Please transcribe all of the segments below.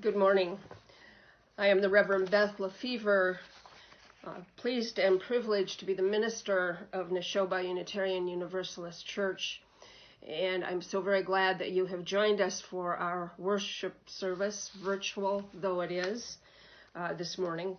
Good morning. I am the Reverend Beth Lefever, pleased and privileged to be the minister of Neshoba Unitarian Universalist Church. And I'm so very glad that you have joined us for our worship service, virtual though it is, this morning.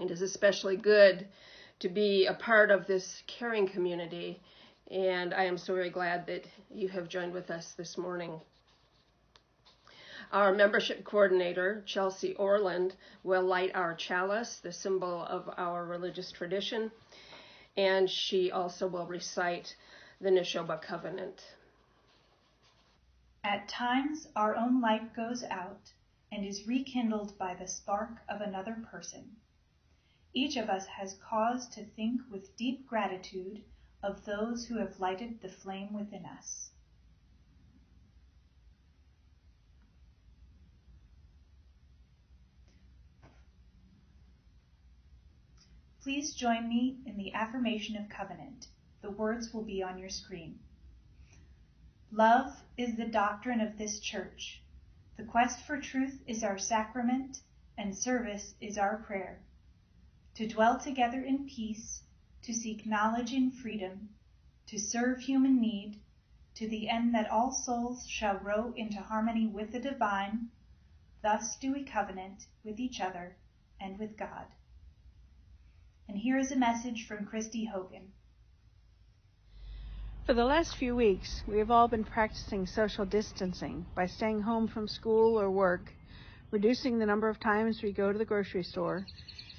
It is especially good to be a part of this caring community, and I am so very glad that you have joined with us this morning. Our membership coordinator, Chelsea Orland, will light our chalice, the symbol of our religious tradition, and she also will recite the Neshoba covenant. At times, our own light goes out and is rekindled by the spark of another person. Each of us has cause to think with deep gratitude of those who have lighted the flame within us. Please join me in the affirmation of covenant. The words will be on your screen. Love is the doctrine of this church. The quest for truth is our sacrament, and service is our prayer. To dwell together in peace, to seek knowledge in freedom, to serve human need, to the end that all souls shall grow into harmony with the divine, thus do we covenant with each other and with God. And here is a message from Chrysti Hogan. For the last few weeks, we have all been practicing social distancing by staying home from school or work, reducing the number of times we go to the grocery store,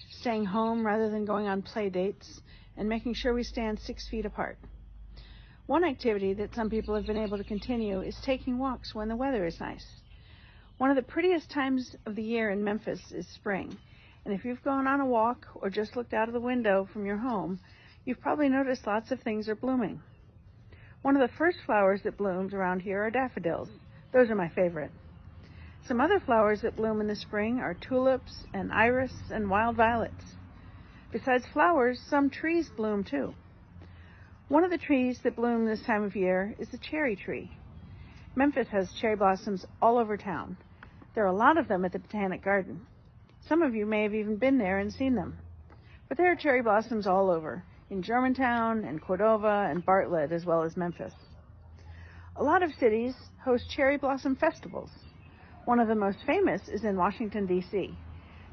staying home rather than going on play dates, and making sure we stand 6 feet apart. One activity that some people have been able to continue is taking walks when the weather is nice. One of the prettiest times of the year in Memphis is spring, and if you've gone on a walk or just looked out of the window from your home, you've probably noticed lots of things are blooming. One of the first flowers that blooms around here are daffodils. Those are my favorite. Some other flowers that bloom in the spring are tulips and iris and wild violets. Besides flowers, some trees bloom too. One of the trees that bloom this time of year is the cherry tree. Memphis has cherry blossoms all over town. There are a lot of them at the Botanic Garden. Some of you may have even been there and seen them. But there are cherry blossoms all over, in Germantown and Cordova and Bartlett, as well as Memphis. A lot of cities host cherry blossom festivals. One of the most famous is in Washington, D.C.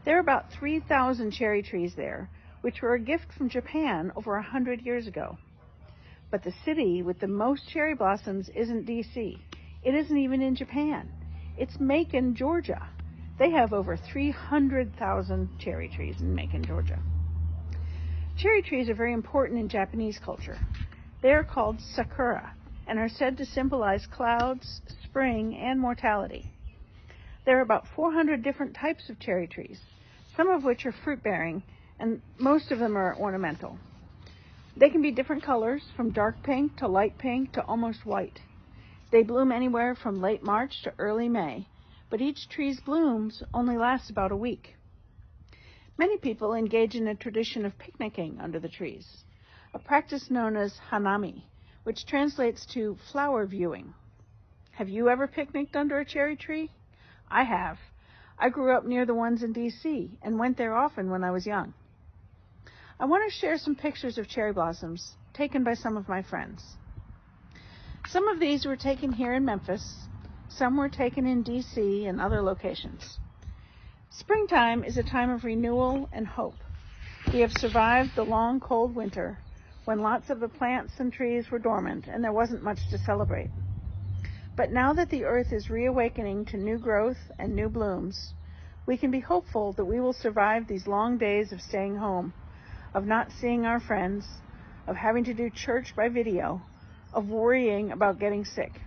There are about 3,000 cherry trees there, which were a gift from Japan over 100 years ago. But the city with the most cherry blossoms isn't D.C. It isn't even in Japan. It's Macon, Georgia. They have over 300,000 cherry trees in Macon, Georgia. Cherry trees are very important in Japanese culture. They are called sakura and are said to symbolize clouds, spring, and mortality. There are about 400 different types of cherry trees, some of which are fruit-bearing, and most of them are ornamental. They can be different colors, from dark pink to light pink to almost white. They bloom anywhere from late March to early May, but each tree's blooms only last about a week. Many people engage in a tradition of picnicking under the trees, a practice known as hanami, which translates to flower viewing. Have you ever picnicked under a cherry tree? I have. I grew up near the ones in D.C. and went there often when I was young. I want to share some pictures of cherry blossoms taken by some of my friends. Some of these were taken here in Memphis. Some were taken in D.C. and other locations. Springtime is a time of renewal and hope. We have survived the long, cold winter when lots of the plants and trees were dormant and there wasn't much to celebrate. But now that the earth is reawakening to new growth and new blooms, we can be hopeful that we will survive these long days of staying home, of not seeing our friends, of having to do church by video, of worrying about getting sick.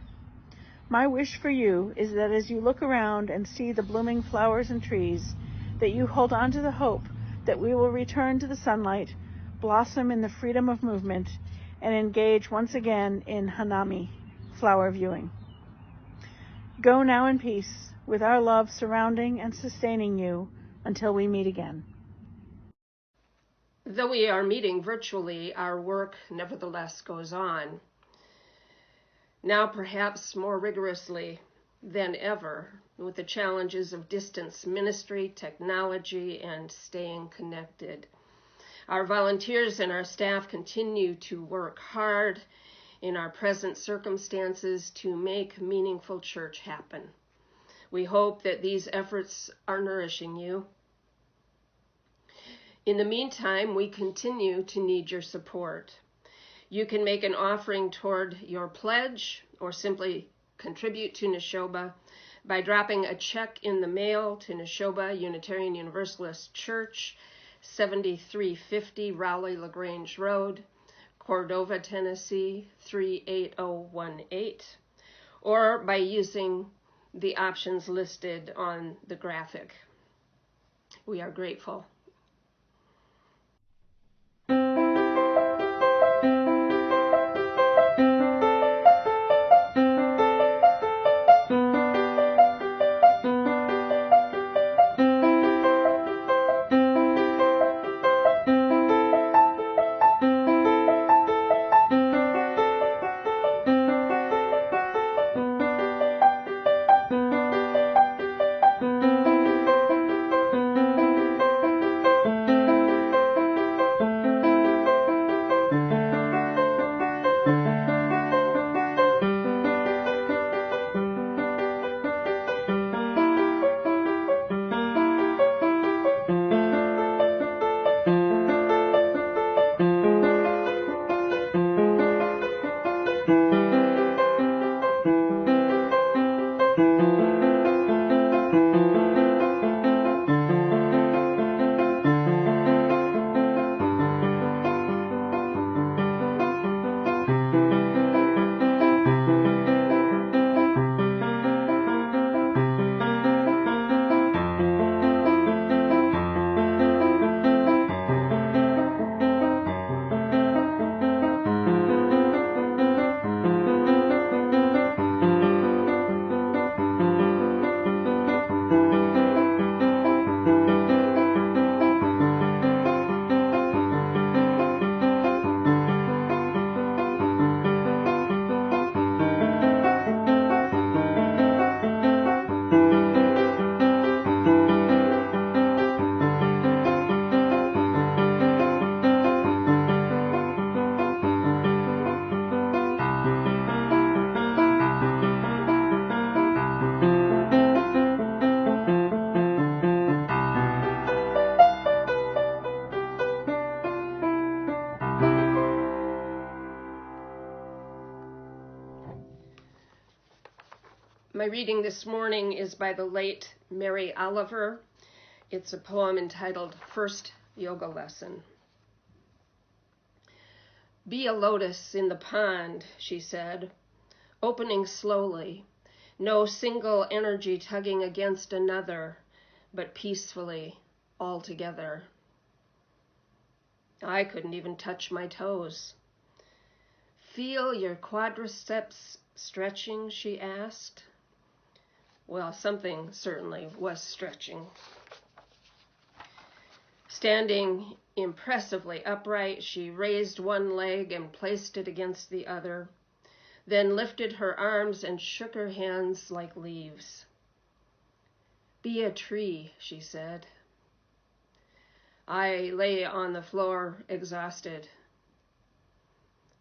My wish for you is that as you look around and see the blooming flowers and trees, that you hold on to the hope that we will return to the sunlight, blossom in the freedom of movement, and engage once again in hanami, flower viewing. Go now in peace, with our love surrounding and sustaining you until we meet again. Though we are meeting virtually, our work nevertheless goes on. Now perhaps more rigorously than ever, with the challenges of distance ministry, technology, and staying connected. Our volunteers and our staff continue to work hard in our present circumstances to make meaningful church happen. We hope that these efforts are nourishing you. In the meantime, we continue to need your support. You can make an offering toward your pledge or simply contribute to Neshoba by dropping a check in the mail to Neshoba Unitarian Universalist Church, 7350 Raleigh LaGrange Road, Cordova, Tennessee, 38018, or by using the options listed on the graphic. We are grateful. My reading this morning is by the late Mary Oliver. It's a poem entitled First Yoga Lesson. Be a lotus in the pond, she said, opening slowly, no single energy tugging against another, but peacefully, all together. I couldn't even touch my toes. Feel your quadriceps stretching, she asked. Well, something certainly was stretching. Standing impressively upright, she raised one leg and placed it against the other, then lifted her arms and shook her hands like leaves. Be a tree, she said. I lay on the floor, exhausted.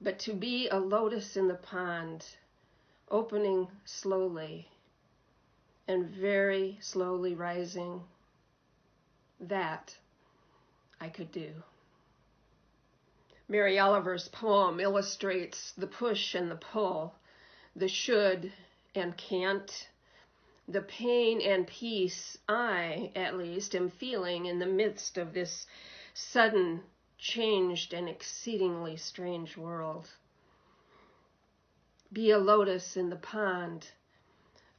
But to be a lotus in the pond, opening slowly and very slowly rising, that I could do. Mary Oliver's poem illustrates the push and the pull, the should and can't, the pain and peace I, at least, am feeling in the midst of this sudden, changed, and exceedingly strange world. Be a lotus in the pond,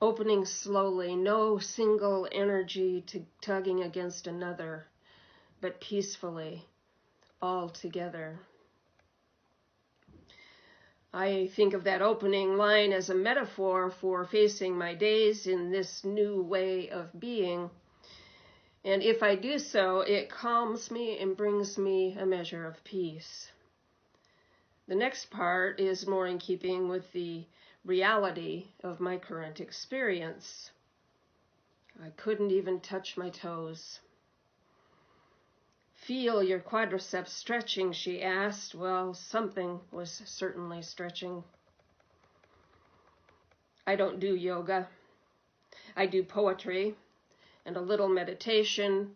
opening slowly, no single energy tugging against another, but peacefully, all together. I think of that opening line as a metaphor for facing my days in this new way of being. And if I do so, it calms me and brings me a measure of peace. The next part is more in keeping with the reality of my current experience. I couldn't even touch my toes. Feel your quadriceps stretching, she asked. Well, something was certainly stretching. I don't do yoga. I do poetry and a little meditation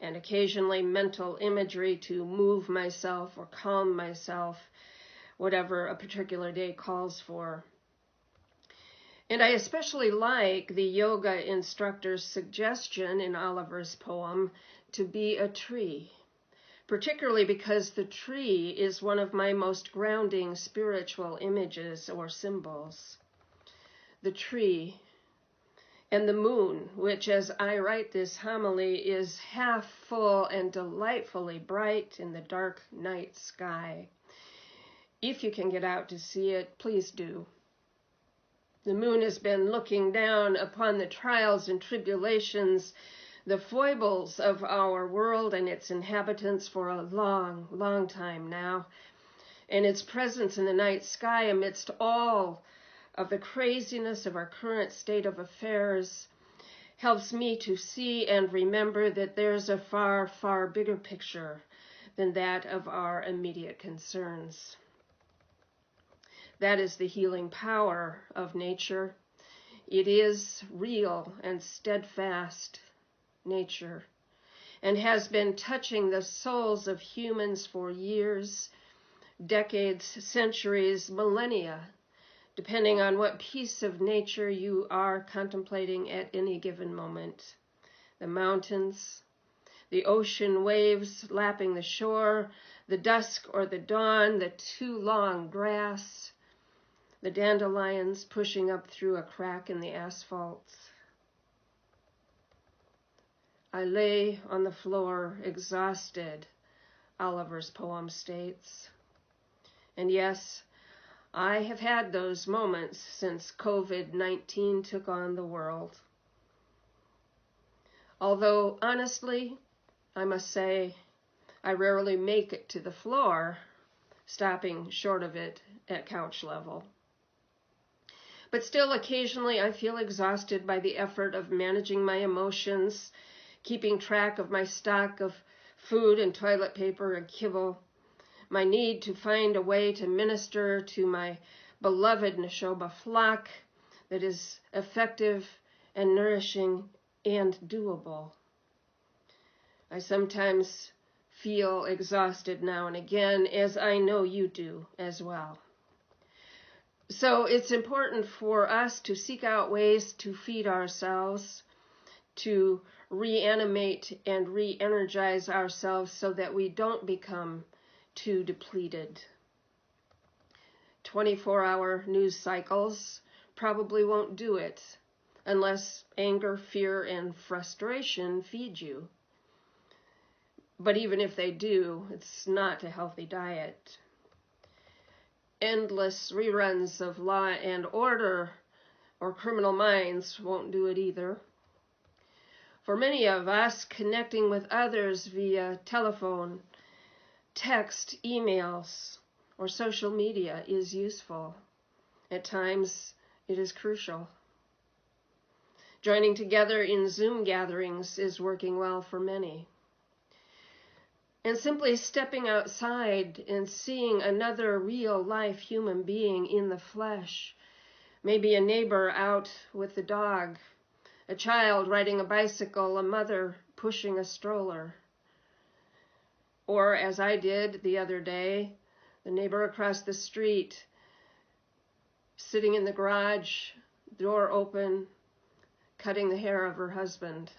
and occasionally mental imagery to move myself or calm myself, whatever a particular day calls for. And I especially like the yoga instructor's suggestion in Oliver's poem to be a tree, particularly because the tree is one of my most grounding spiritual images or symbols. The tree and the moon, which as I write this homily is half full and delightfully bright in the dark night sky. If you can get out to see it, please do. The moon has been looking down upon the trials and tribulations, the foibles of our world and its inhabitants for a long, long time now. And its presence in the night sky amidst all of the craziness of our current state of affairs helps me to see and remember that there's a far, far bigger picture than that of our immediate concerns. That is the healing power of nature. It is real and steadfast nature and has been touching the souls of humans for years, decades, centuries, millennia, depending on what piece of nature you are contemplating at any given moment. The mountains, the ocean waves lapping the shore, the dusk or the dawn, the too long grass, the dandelions pushing up through a crack in the asphalt. I lay on the floor, exhausted, Oliver's poem states. And yes, I have had those moments since COVID-19 took on the world. Although, honestly, I must say, I rarely make it to the floor, stopping short of it at couch level. But still, occasionally, I feel exhausted by the effort of managing my emotions, keeping track of my stock of food and toilet paper and kibble, my need to find a way to minister to my beloved Neshoba flock that is effective and nourishing and doable. I sometimes feel exhausted now and again, as I know you do as well. So it's important for us to seek out ways to feed ourselves, to reanimate and re-energize ourselves so that we don't become too depleted. 24-hour news cycles probably won't do it unless anger, fear, and frustration feed you. But even if they do, it's not a healthy diet. Endless reruns of Law and Order or Criminal Minds won't do it either. For many of us, connecting with others via telephone, text, emails, or social media is useful. At times, it is crucial. Joining together in Zoom gatherings is working well for many. And simply stepping outside and seeing another real-life human being in the flesh, maybe a neighbor out with the dog, a child riding a bicycle, a mother pushing a stroller. Or, as I did the other day, the neighbor across the street, sitting in the garage, door open, cutting the hair of her husband.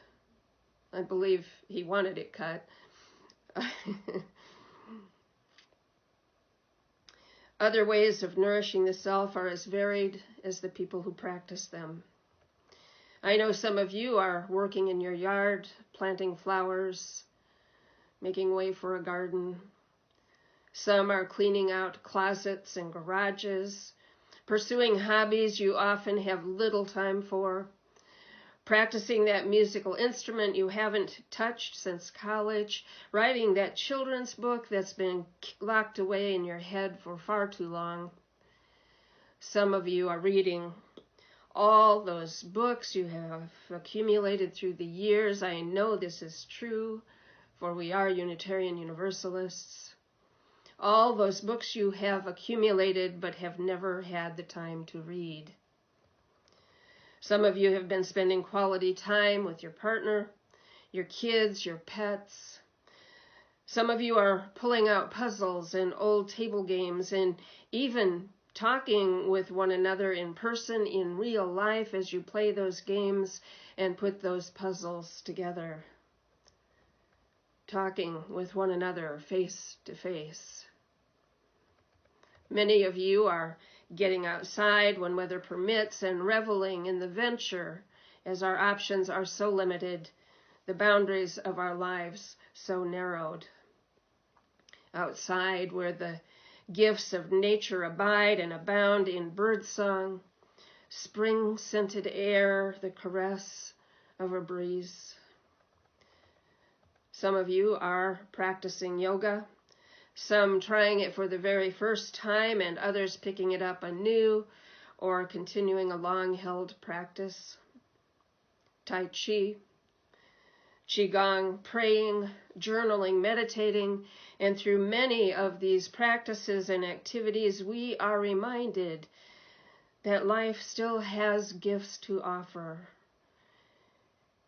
I believe he wanted it cut. Other ways of nourishing the self are as varied as the people who practice them. I know some of you are working in your yard, planting flowers, making way for a garden. Some are cleaning out closets and garages, pursuing hobbies you often have little time for, practicing that musical instrument you haven't touched since college, writing that children's book that's been locked away in your head for far too long. Some of you are reading all those books you have accumulated through the years. I know this is true, for we are Unitarian Universalists. All those books you have accumulated but have never had the time to read. Some of you have been spending quality time with your partner, your kids, your pets. Some of you are pulling out puzzles and old table games and even talking with one another in person in real life as you play those games and put those puzzles together. Talking with one another face to face. Many of you are getting outside when weather permits and reveling in the venture as our options are so limited, the boundaries of our lives so narrowed. Outside where the gifts of nature abide and abound in birdsong, spring-scented air, the caress of a breeze. Some of you are practicing yoga, some trying it for the very first time and others picking it up anew or continuing a long-held practice. Tai Chi, Qigong, praying, journaling, meditating, and through many of these practices and activities, we are reminded that life still has gifts to offer,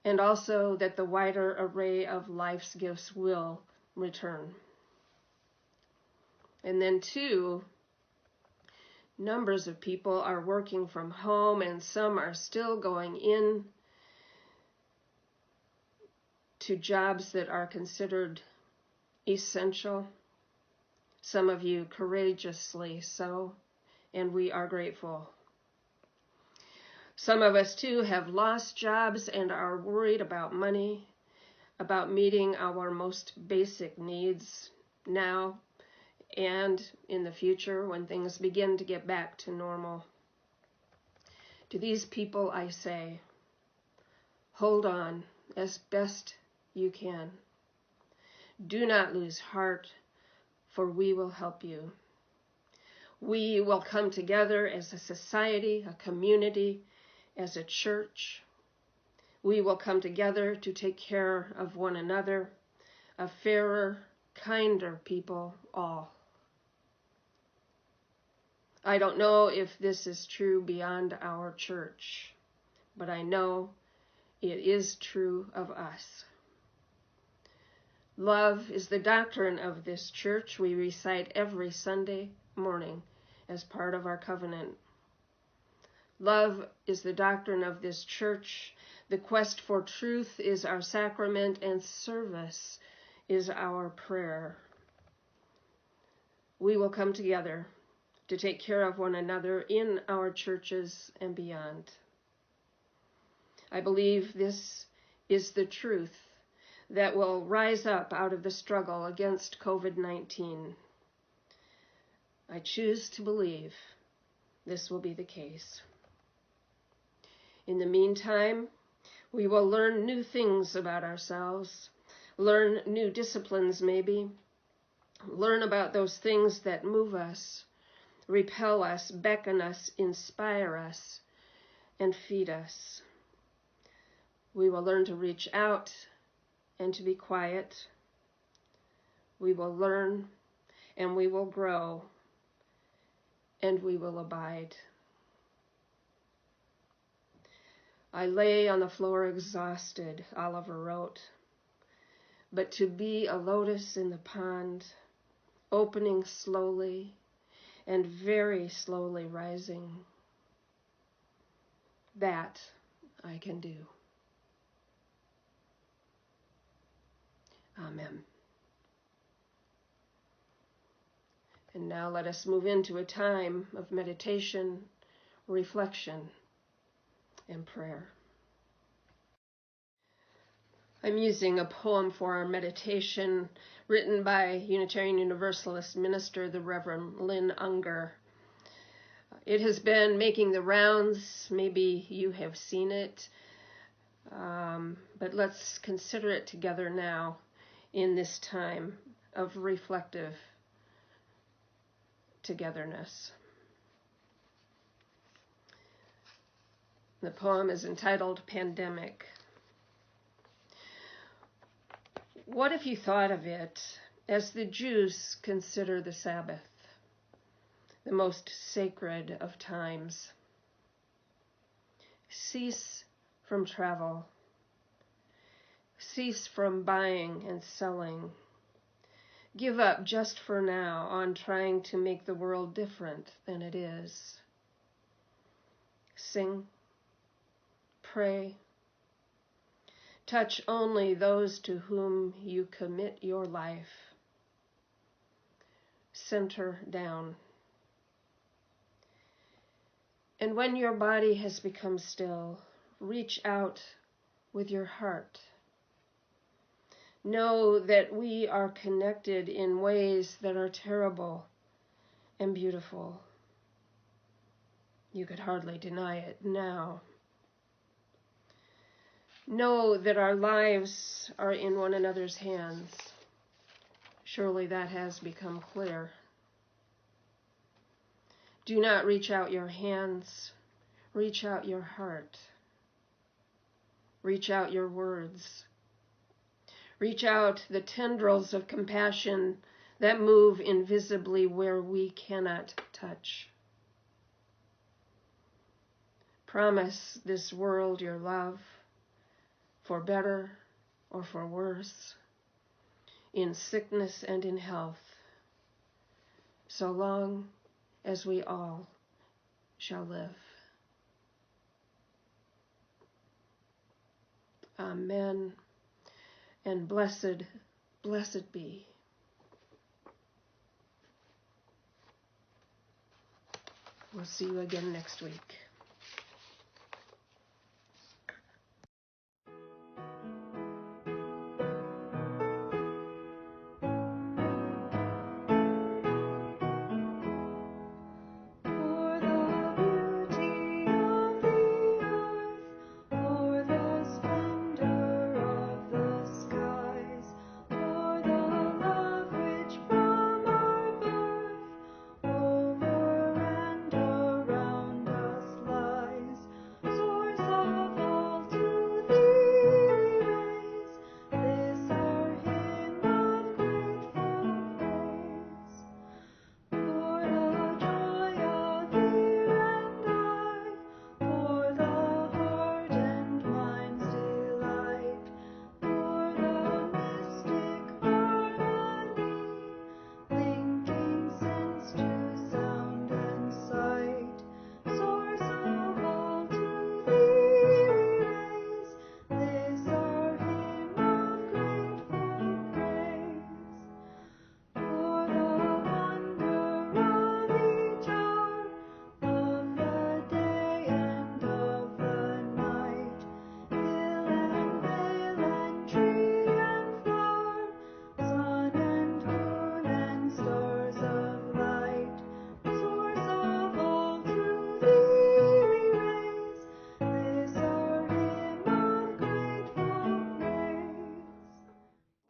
and also that the wider array of life's gifts will return. And then too, numbers of people are working from home and some are still going in to jobs that are considered essential. Some of you courageously so, and we are grateful. Some of us too have lost jobs and are worried about money, about meeting our most basic needs now and in the future when things begin to get back to normal. To these people I say, hold on as best you can. Do not lose heart, for we will help you. We will come together as a society, a community, as a church. We will come together to take care of one another, a fairer, kinder people all. I don't know if this is true beyond our church, but I know it is true of us. Love is the doctrine of this church we recite every Sunday morning as part of our covenant. Love is the doctrine of this church. The quest for truth is our sacrament, and service is our prayer. We will come together to take care of one another in our churches and beyond. I believe this is the truth that will rise up out of the struggle against COVID-19. I choose to believe this will be the case. In the meantime, we will learn new things about ourselves, learn new disciplines maybe, learn about those things that move us, repel us, beckon us, inspire us, and feed us. We will learn to reach out and to be quiet. We will learn and we will grow and we will abide. I lay on the floor exhausted, Oliver wrote, but to be a lotus in the pond, opening slowly and very slowly rising, that I can do. Amen. And now let us move into a time of meditation, reflection, and prayer. I'm using a poem for our meditation written by Unitarian Universalist minister, the Reverend Lynn Ungar. It has been making the rounds. Maybe you have seen it, but let's consider it together now in this time of reflective togetherness. The poem is entitled Pandemic. What if you thought of it as the Jews consider the Sabbath, the most sacred of times? Cease from travel. Cease from buying and selling. Give up just for now on trying to make the world different than it is. Sing. Pray. Touch only those to whom you commit your life. Center down. And when your body has become still, reach out with your heart. Know that we are connected in ways that are terrible and beautiful. You could hardly deny it now. Know that our lives are in one another's hands. Surely that has become clear. Do not reach out your hands. Reach out your heart. Reach out your words. Reach out the tendrils of compassion that move invisibly where we cannot touch. Promise this world your love, for better or for worse, in sickness and in health, so long as we all shall live. Amen. And blessed, blessed be. We'll see you again next week.